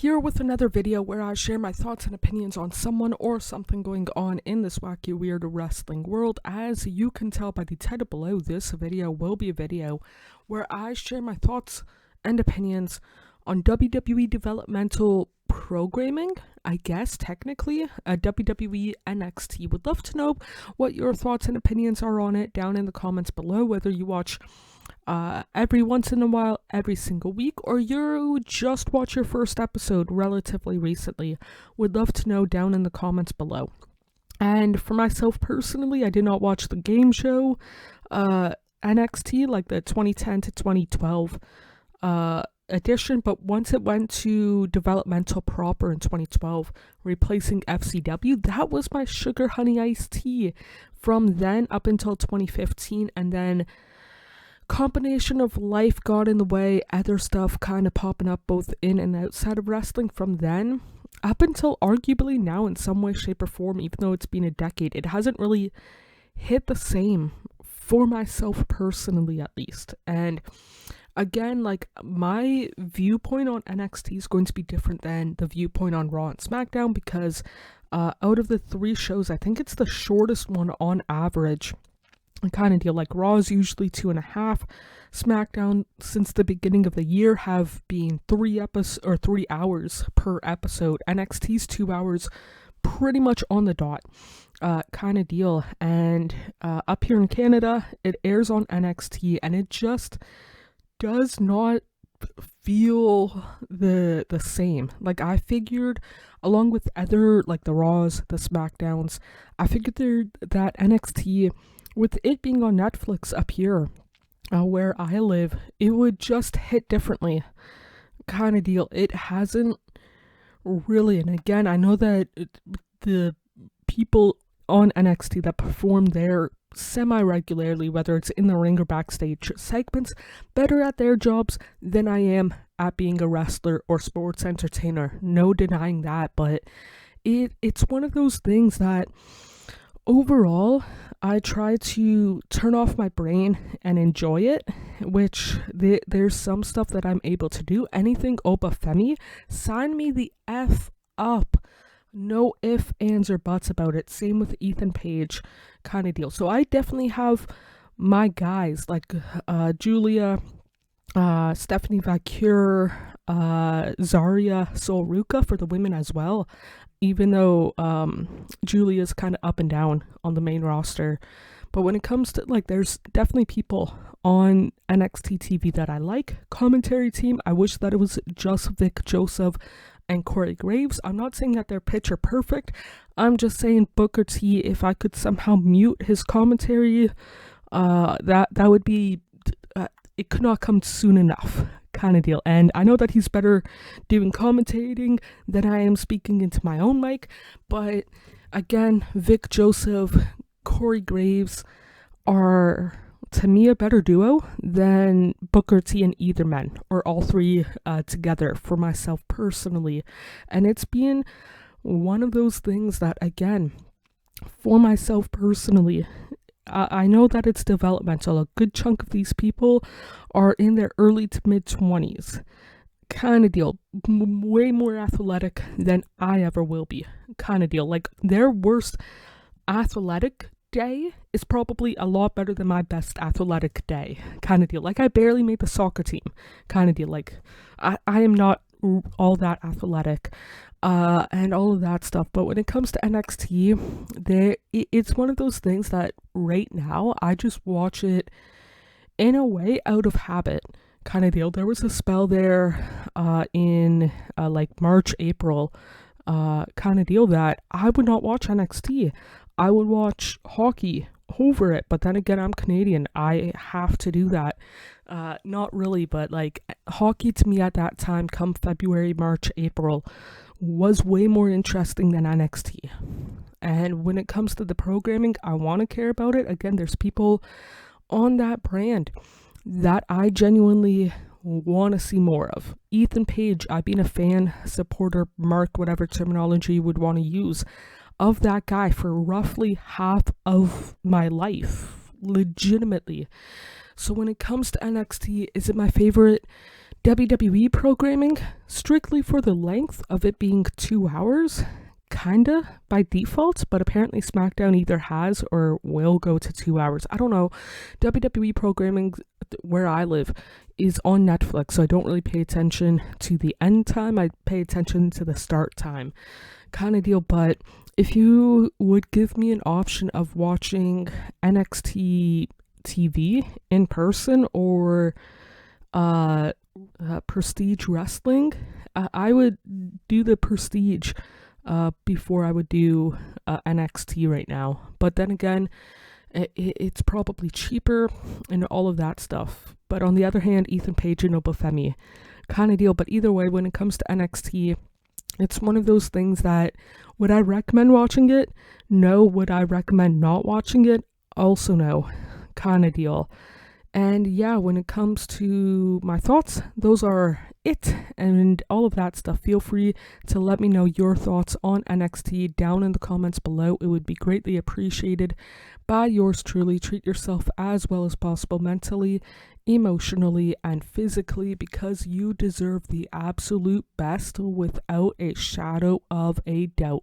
Here with another video where I share my thoughts and opinions on someone or something going on in this wacky weird wrestling world. As you can tell by the title below, this video will be a video where I share my thoughts and opinions on WWE developmental programming, I guess technically, WWE NXT. Would love to know what your thoughts and opinions are on it down in the comments below, whether you watch every once in a while, every single week, or you just watch your first episode relatively recently. Would love to know down in the comments below. And for myself personally, I did not watch the game show NXT, like the 2010 to 2012 edition, but once it went to developmental proper in 2012, replacing FCW, that was my sugar honey iced tea from then up until 2015, and then combination of life got in the way, other stuff kind of popping up both in and outside of wrestling from then up until arguably now in some way, shape, or form. Even though it's been a decade, it hasn't really hit the same for myself personally, at least. And again, like, my viewpoint on NXT is going to be different than the viewpoint on Raw and SmackDown, because out of the three shows, I think it's the shortest one on average kind of deal. Like, Raw is usually 2.5. SmackDown, since the beginning of the year, have been 3 hours per episode. NXT's 2 hours, pretty much on the dot, kind of deal. And up here in Canada, it airs on NXT, and it just does not feel the same. Like, I figured, along with other, like, the Raws, the SmackDowns, I figured that NXT, with it being on Netflix up here, where I live, it would just hit differently, kind of deal. It hasn't really, and again, I know that the people on NXT that perform there semi-regularly, whether it's in the ring or backstage segments, better at their jobs than I am at being a wrestler or sports entertainer. No denying that, but it's one of those things that overall, I try to turn off my brain and enjoy it, which there's some stuff that I'm able to do. Anything Oba Femi, sign me the F up. No ifs, ands, or buts about it. Same with Ethan Page, kind of deal. So I definitely have my guys, like Julia, Stephanie Vacure, Zarya Solruka for the women as well, even though Julia's kind of up and down on the main roster. But when it comes to, like, there's definitely people on NXT TV that I like. Commentary team, I wish that it was just Vic Joseph and Corey Graves. I'm not saying that they're picture perfect. I'm just saying Booker T, if I could somehow mute his commentary, that would be, it could not come soon enough, kind of deal. And I know that he's better doing commentating than I am speaking into my own mic, but again, Vic Joseph, Corey Graves are, to me, a better duo than Booker T and either men, or all three together, for myself personally. And it's been one of those things that, again, for myself personally, I know that it's developmental. A good chunk of these people are in their early to mid 20s, kind of deal. Way more athletic than I ever will be, kind of deal. Like, their worst athletic day is probably a lot better than my best athletic day, kind of deal. Like, I barely made the soccer team, kind of deal. Like, I am not all that athletic, and all of that stuff. But when it comes to NXT, it's one of those things that right now I just watch it in a way out of habit, kind of deal. There was a spell there in like March, April, kind of deal, that I would not watch NXT. I would watch hockey over it, but then again, I'm Canadian. I have to do that. Not really, but like, hockey to me at that time, come February, March, April, was way more interesting than NXT. And when it comes to the programming, I want to care about it. Again, there's people on that brand that I genuinely want to see more of. Ethan Page, I've been a fan, supporter, mark, whatever terminology you would want to use, of that guy for roughly half of my life, legitimately. So when it comes to NXT, is it my favorite WWE programming, strictly for the length of it being 2 hours, kinda by default, but apparently SmackDown either has or will go to 2 hours. I don't know. WWE programming where I live is on Netflix, so I don't really pay attention to the end time. I pay attention to the start time kind of deal. But if you would give me an option of watching NXT TV in person or Prestige Wrestling, I would do the Prestige before I would do NXT right now. But then again, it's probably cheaper and all of that stuff. But on the other hand, Ethan Page and Obafemi kind of deal. But either way, when it comes to NXT, it's one of those things that, would I recommend watching it? No. Would I recommend not watching it? Also no. Kind of deal. And yeah, when it comes to my thoughts, those are it and all of that stuff. Feel free to let me know your thoughts on NXT down in the comments below. It would be greatly appreciated by yours truly. Treat yourself as well as possible mentally, emotionally, and physically, because you deserve the absolute best without a shadow of a doubt.